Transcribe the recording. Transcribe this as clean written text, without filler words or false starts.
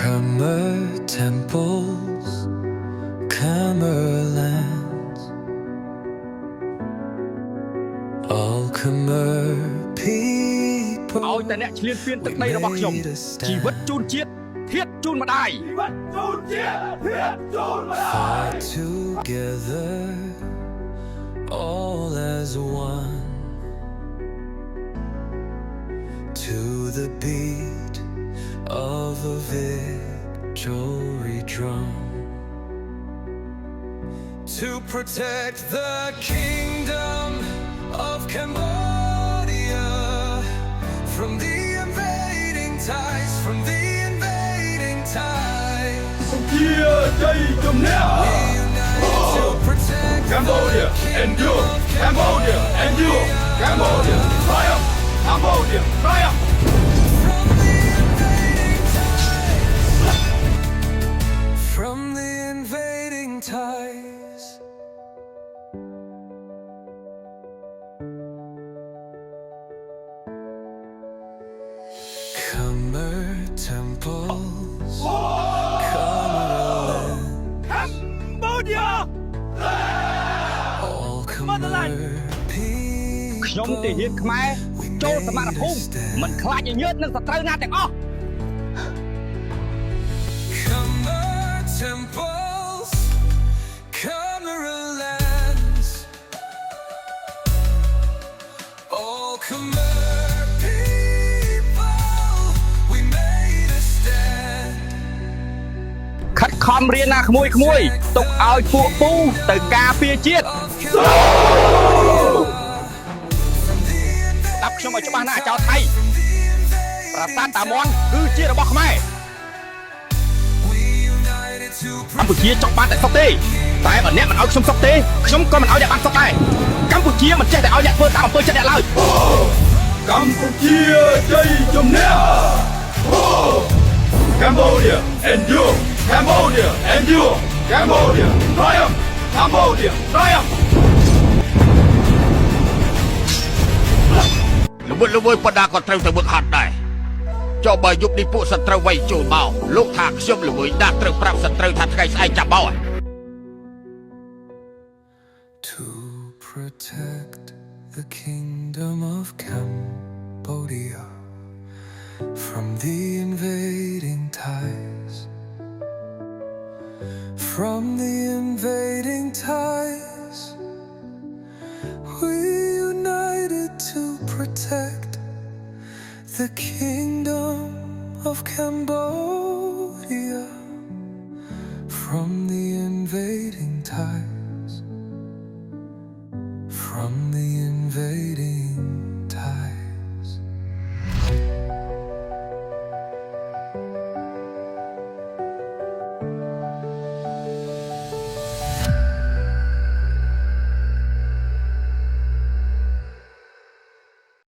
Khmer temples, Khmer lands, all Khmer people ឲ្យតែអ្នកឆ្លៀនពៀនទឹកដីរបស់ខ្ញុំជីវិតជូនជាតិធាតជូនម្ដាយ fight together, all as one, to the beat of a victory drum, to protect the kingdom of Cambodia from the invading tides, from the invading tides. We unite to protect Cambodia the and you, kingdom of Cambodia and you, Cambodia, triumph, Cambodia, triumph. From the invading tides. Khmer temples, Khmer Cambodia all Khmer ខ្ញុំ people. ទាហានខ្មែរចូលសមរភូមិមិនខ្លាចញើតនឹងសត្រូវណាទាំងអស់ Khmer temples, Khmer lands, all Khmer people, we made a stand. ខិតខំរៀនណាក្មួយទុកឲ្យពួកពូទៅការពារជាតិតាប់ខ្ញុំឲ្យច្បាស់ណាស់ចៅថៃប្រាសាទតាមាន់គឺជារបស់ខ្មែរកម្ពុជាចង់បានតែសុខទេតែបើអ្នកមិនឲ្យខ្ញុំសុខទេខ្ញុំក៏មិនឲ្យអ្នកបានសុខដែរកម្ពុជាមិនចេះតែឲ្យអ្នកធ្វើតាមអំពើចិត្តអ្នកឡើយ Cambodia ជ័យជំនះ Cambodia and you, Cambodia and you, Cambodia, triumph, Cambodia, triumph. ល្បិចល្វើយប៉ុណ្ណាក៏ត្រូវតែវឹកហាត់ដែរចុះបើយប់នេះពួកសត្រូវវាយចូលមកលោកថាខ្ញុំល្វើយណាស់ត្រូវប្រាប់សត្រូវថាថ្ងៃស្អែកចាប់បោ To protect the kingdom of Cambodia from the invading tides, from the invading tides, we united to protect the kingdom of Cambodia from the invading tides.